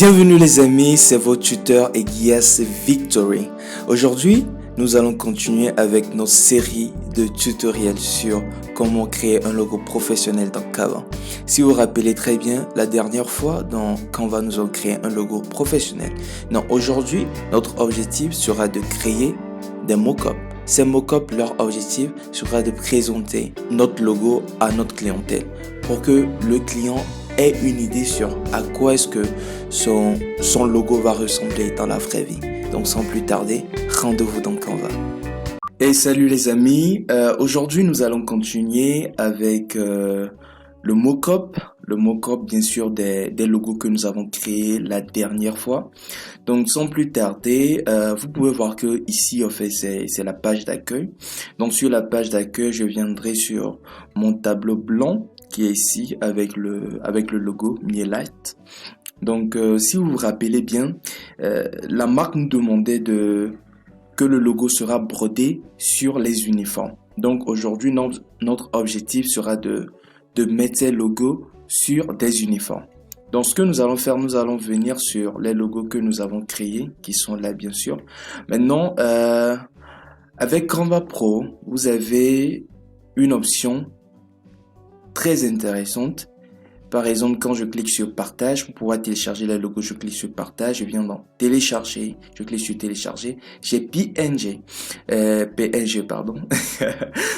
Bienvenue les amis, c'est votre tuteur Eguias Victory. Aujourd'hui, nous allons continuer avec notre série de tutoriels sur comment créer un logo professionnel dans Canva. Si vous vous rappelez très bien, la dernière fois dans Canva, nous avons créé un logo professionnel. Donc aujourd'hui, notre objectif sera de créer des mock-ups. Ces mock-ups, leur objectif sera de présenter notre logo à notre clientèle pour que le client ait une idée sur à quoi est-ce que son logo va ressembler dans la vraie vie. Donc sans plus tarder, rendez-vous dans Canva. Et salut les amis, aujourd'hui nous allons continuer avec le mock-up. Le mock-up bien sûr des logos que nous avons créés la dernière fois. Donc sans plus tarder, vous pouvez voir que ici en fait c'est la page d'accueil. Donc sur la page d'accueil, je viendrai sur mon tableau blanc qui est ici avec le logo Mielite. Donc si vous vous rappelez bien, la marque nous demandait que le logo sera brodé sur les uniformes. Donc aujourd'hui notre objectif sera de mettre ces logos sur des uniformes. Donc ce que nous allons faire, nous allons venir sur les logos que nous avons créés, qui sont là bien sûr. Maintenant, avec Canva Pro, vous avez une option très intéressante. Par exemple, quand je clique sur partage, pour pouvoir télécharger les logos, je clique sur partage, je viens dans télécharger, je clique sur télécharger, j'ai PNG, pardon.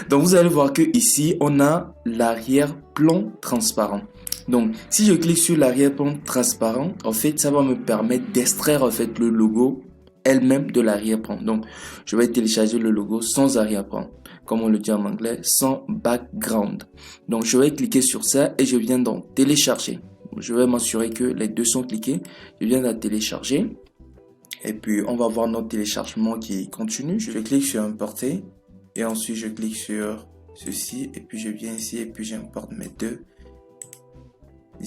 Donc vous allez voir que ici on a l'arrière-plan transparent. Donc si je clique sur l'arrière-plan transparent, en fait ça va me permettre d'extraire en fait le logo elle-même de l'arrière-plan. Donc je vais télécharger le logo sans arrière-plan, comme on le dit en anglais, sans background. Donc je vais cliquer sur ça et je viens dans télécharger. Je vais m'assurer que les deux sont cliqués. Je viens dans télécharger et puis on va voir notre téléchargement qui continue. Je clique sur importer et ensuite je clique sur ceci et puis je viens ici et puis j'importe mes deux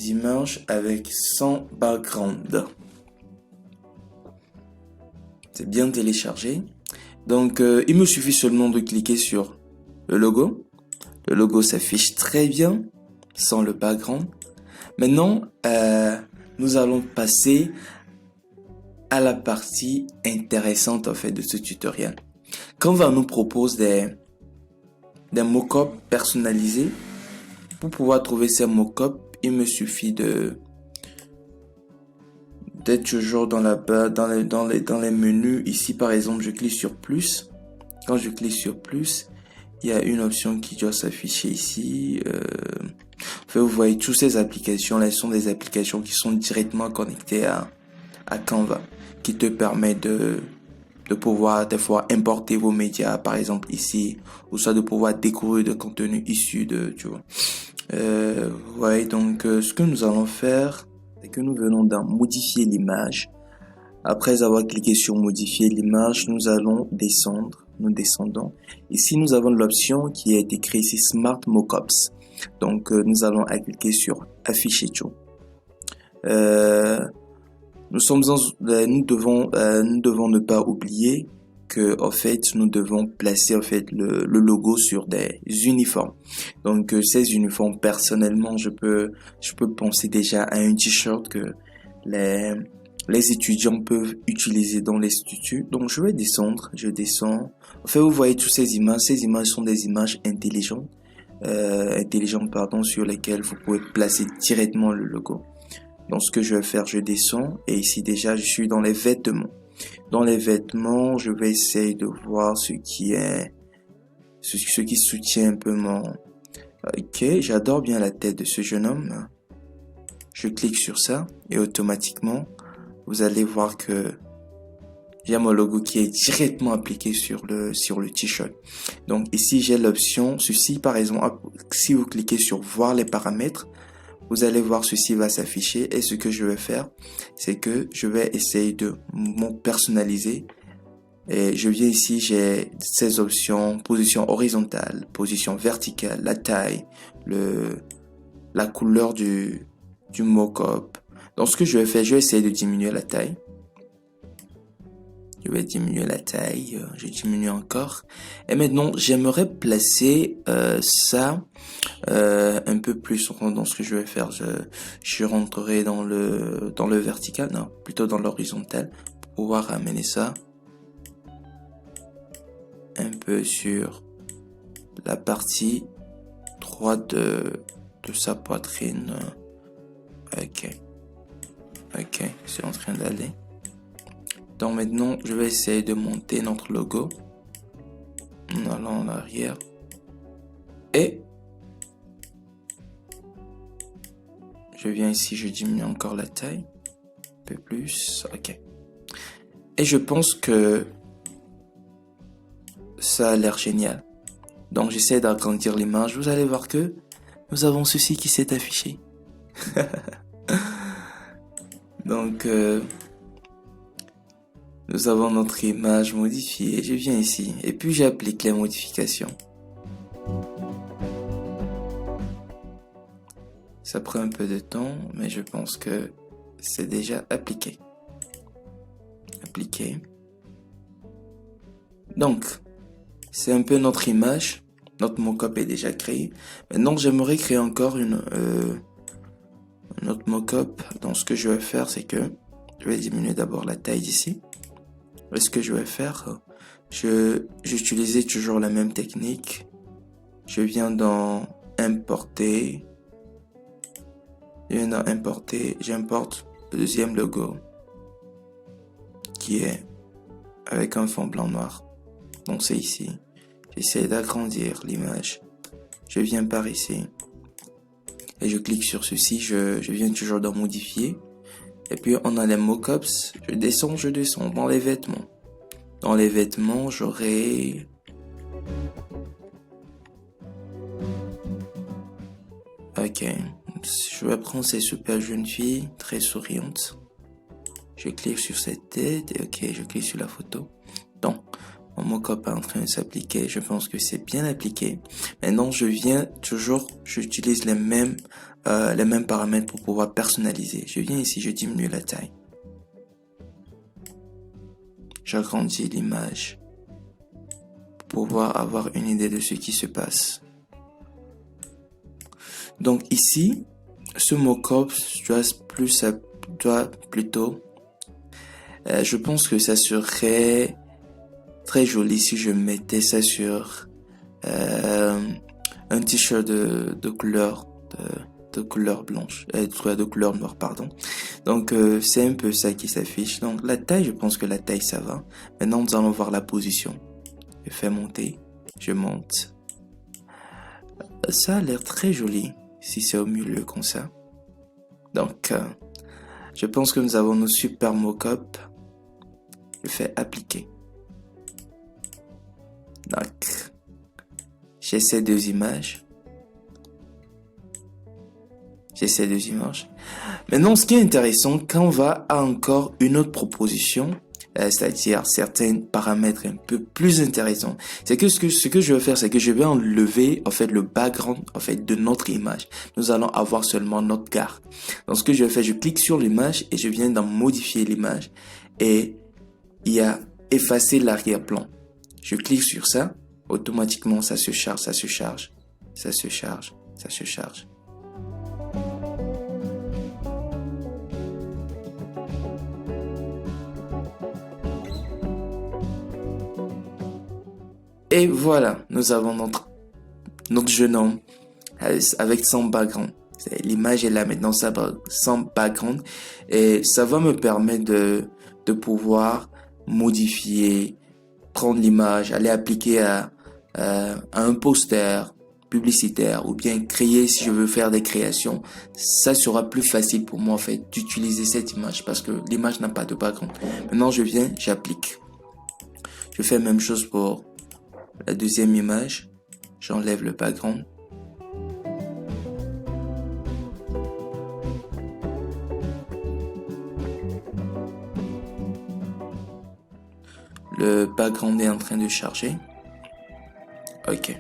images avec sans background. C'est bien téléchargé. Donc, il me suffit seulement de cliquer sur le logo. Le logo s'affiche très bien, sans le background. Maintenant, nous allons passer à la partie intéressante en fait de ce tutoriel. Canva nous propose des mock-ups personnalisés. Pour pouvoir trouver ces mock-ups, il me suffit d'être toujours dans les menus. Ici par exemple je clique sur plus. Quand je clique sur plus, il y a une option qui doit s'afficher ici. Vous voyez toutes ces applications là, sont des applications qui sont directement connectées à Canva, qui te permet de pouvoir des fois importer vos médias par exemple ici, ou soit de pouvoir découvrir de contenu issu de, tu vois. Ouais, donc ce que nous allons faire, c'est que nous venons dans modifier l'image. Après avoir cliqué sur modifier l'image, nous allons descendre. Nous descendons. Ici, nous avons l'option qui est écrite ici Smart Mockups. Donc, nous allons cliquer sur afficher tout. Nous devons ne pas oublier que en fait nous devons placer en fait le logo sur des uniformes. Donc ces uniformes, personnellement je peux penser déjà à un t-shirt que les étudiants peuvent utiliser dans l'institut. Donc je vais descendre, je descends. En fait vous voyez toutes ces images sont des images intelligentes sur lesquelles vous pouvez placer directement le logo. Donc ce que je vais faire, je descends et ici déjà je suis dans les vêtements. Dans les vêtements, je vais essayer de voir ce qui soutient un peu mon... Ok, j'adore bien la tête de ce jeune homme. Je clique sur ça et automatiquement, vous allez voir que j'ai mon logo qui est directement appliqué sur le t-shirt. Donc ici, j'ai l'option, ceci par exemple, si vous cliquez sur voir les paramètres, vous allez voir ceci va s'afficher et ce que je vais faire, c'est que je vais essayer de m'en personnaliser. Et je viens ici, j'ai ces options, position horizontale, position verticale, la taille, la couleur du mock-up. Donc ce que je vais faire, je vais essayer de diminuer la taille. Je vais diminuer la taille. Je diminue encore. Et maintenant, j'aimerais placer ça un peu plus. Donc, ce que je vais faire, je rentrerai dans le vertical, non, plutôt dans l'horizontal, pour pouvoir amener ça un peu sur la partie droite de sa poitrine. Ok, c'est en train d'aller. Donc maintenant, je vais essayer de monter notre logo en allant en arrière. Et je viens ici, je diminue encore la taille. Un peu plus, ok. Et je pense que ça a l'air génial. Donc j'essaie d'agrandir l'image. Vous allez voir que nous avons ceci qui s'est affiché. Donc nous avons notre image modifiée. Je viens ici et puis j'applique les modifications. Ça prend un peu de temps, mais je pense que c'est déjà appliqué. Donc, c'est un peu notre image. Notre mock-up est déjà créé. Maintenant, j'aimerais créer encore un autre mock-up. Donc, ce que je vais faire, c'est que je vais diminuer d'abord la taille d'ici. Et ce que je vais faire, j'utilisais toujours la même technique. Je viens dans importer. J'importe le deuxième logo qui est avec un fond blanc noir. Donc c'est ici. J'essaie d'agrandir l'image. Je viens par ici et je clique sur ceci. Je viens toujours dans modifier. Et puis on a les mockups. Je descends dans les vêtements. Dans les vêtements, j'aurai ok. Je vais prendre ces super jeunes filles très souriantes. Je clique sur cette tête et ok, je clique sur la photo. Donc, mon mock-up est en train de s'appliquer. Je pense que c'est bien appliqué. Maintenant, j'utilise les mêmes paramètres pour pouvoir personnaliser. Je viens ici, je diminue la taille. J'agrandis l'image pour pouvoir avoir une idée de ce qui se passe. Donc ici, ce mock-up doit plutôt, je pense que ça serait très joli si je mettais ça sur un t-shirt de couleur blanche, de couleur noire, pardon. Donc c'est un peu ça qui s'affiche. Donc la taille, je pense que la taille ça va. Maintenant nous allons voir la position. Je fais monter, je monte. Ça a l'air très joli si c'est au milieu comme ça. Donc je pense que nous avons nos super mock-up. Je fais appliquer. Donc j'ai ces deux images. Maintenant, ce qui est intéressant, quand on va à encore une autre proposition, c'est-à-dire certains paramètres un peu plus intéressants, c'est que ce que je vais faire, c'est que je vais enlever en fait le background en fait de notre image. Nous allons avoir seulement notre gare. Donc, ce que je vais faire, je clique sur l'image et je viens d'en modifier l'image et il y a effacer l'arrière-plan. Je clique sur ça, automatiquement ça se charge. Et voilà, nous avons notre jeune homme avec son background. L'image est là maintenant, sans background. Et ça va me permettre de pouvoir modifier, prendre l'image, aller appliquer à un poster publicitaire ou bien créer, si je veux faire des créations. Ça sera plus facile pour moi en fait d'utiliser cette image parce que l'image n'a pas de background. Maintenant, j'applique. Je fais la même chose pour la deuxième image, j'enlève le background. Le background est en train de charger. Ok.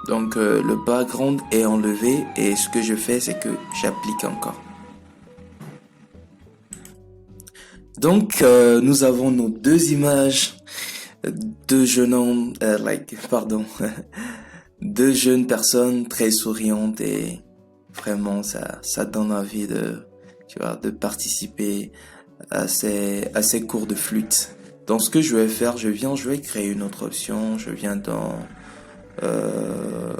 Donc le background est enlevé et ce que je fais, c'est que j'applique encore. Donc, nous avons nos deux images, deux jeunes hommes, deux jeunes personnes très souriantes et vraiment ça donne envie de participer à ces cours de flûte. Donc, ce que je vais faire, je vais créer une autre option, euh,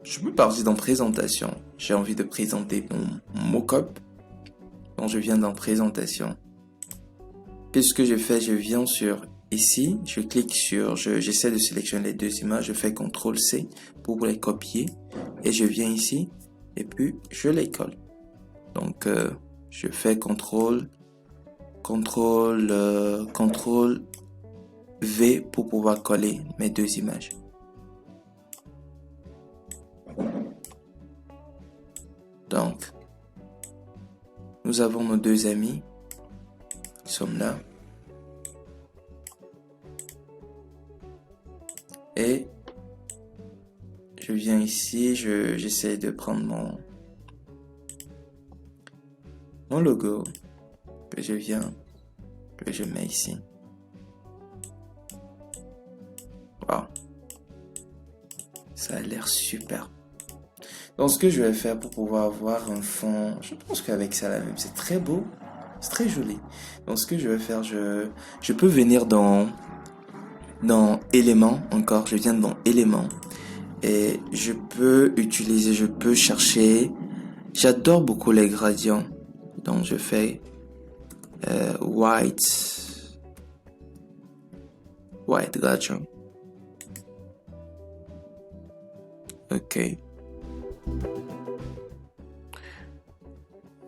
je peux partir dans présentation. J'ai envie de présenter mon mock-up. Donc, je viens dans présentation. Puis ce que je fais, je viens sur ici, je clique sur, j'essaie de sélectionner les deux images, je fais CTRL-C pour les copier et je viens ici et puis je les colle. Donc je fais CTRL V pour pouvoir coller mes deux images. Donc nous avons nos deux amis qui sont là. Et je viens ici, j'essaie de prendre mon logo que je mets ici. Wow. Ça a l'air super. Donc ce que je vais faire pour pouvoir avoir un fond, je pense qu'avec ça là même, c'est très beau, c'est très joli. Donc ce que je vais faire, je peux venir dans éléments encore, je viens dans éléments et je peux chercher, j'adore beaucoup les gradients, donc je fais white gradient. Ok.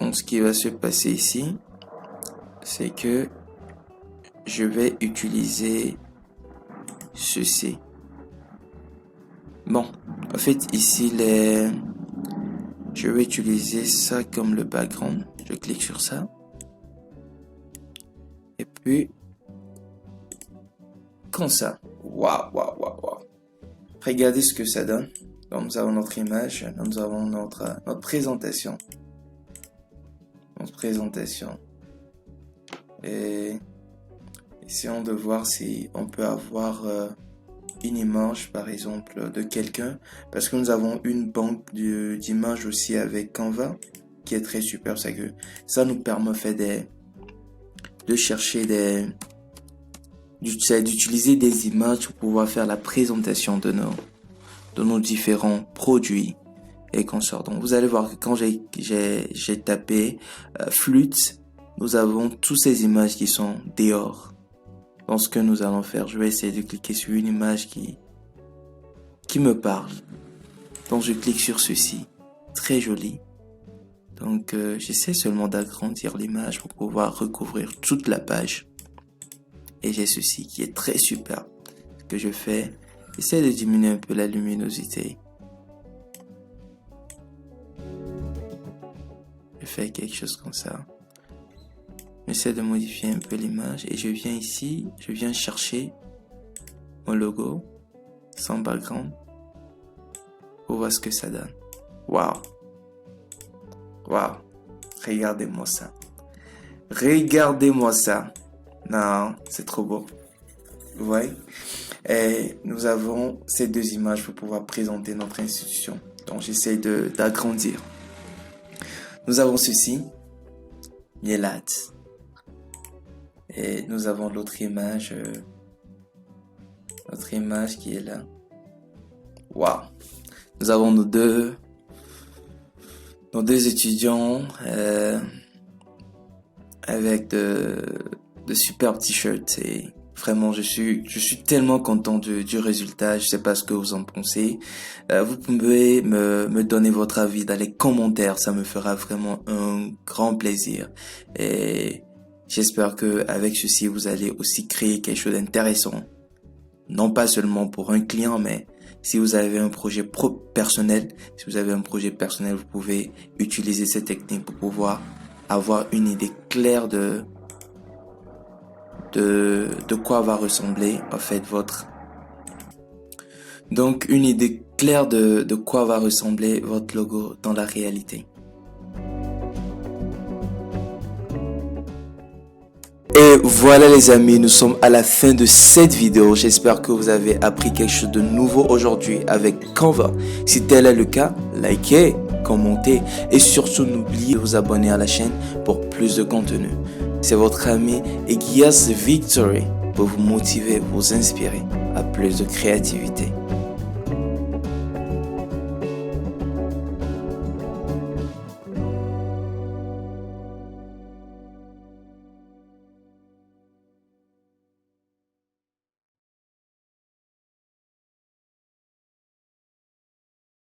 Donc ce qui va se passer ici, c'est que je vais utiliser ceci. Bon, en fait ici je vais utiliser ça comme le background. Je clique sur ça. Et puis comme ça. Waouh. Regardez ce que ça donne. Donc nous avons notre image, nous avons notre présentation. Notre présentation. Et essayons de voir si on peut avoir une image par exemple de quelqu'un, parce que nous avons une banque d'images aussi avec Canva qui est très super. C'est que ça nous permet de chercher d'utiliser des images pour pouvoir faire la présentation de nos différents produits et consorts. Donc vous allez voir que quand j'ai tapé flûte, nous avons toutes ces images qui sont dehors. Donc ce que nous allons faire, je vais essayer de cliquer sur une image qui me parle. Donc je clique sur ceci, très joli. Donc j'essaie seulement d'agrandir l'image pour pouvoir recouvrir toute la page. Et j'ai ceci qui est très super. Ce que je fais, j'essaie de diminuer un peu la luminosité. Je fais quelque chose comme ça. J'essaie de modifier un peu l'image et je viens ici, je viens chercher mon logo sans background pour voir ce que ça donne. Waouh. Regardez-moi ça. Non, c'est trop beau. Vous voyez? Et nous avons ces deux images pour pouvoir présenter notre institution. Donc j'essaie d'agrandir. Nous avons ceci, Mielat. Et nous avons l'autre image qui est là. Waouh. Nous avons nos deux étudiants avec de superbes t-shirts. Et vraiment, je suis tellement content du résultat. Je sais pas ce que vous en pensez. Vous pouvez me donner votre avis dans les commentaires. Ça me fera vraiment un grand plaisir. Et j'espère que avec ceci, vous allez aussi créer quelque chose d'intéressant. Non pas seulement pour un client, mais si vous avez un projet personnel, vous pouvez utiliser cette technique pour pouvoir avoir une idée claire de quoi va ressembler en fait une idée claire de quoi va ressembler votre logo dans la réalité. Et voilà les amis, nous sommes à la fin de cette vidéo. J'espère que vous avez appris quelque chose de nouveau aujourd'hui avec Canva. Si tel est le cas, likez, commentez et surtout n'oubliez de vous abonner à la chaîne pour plus de contenu. C'est votre ami Eguias Victory pour vous motiver, vous inspirer à plus de créativité.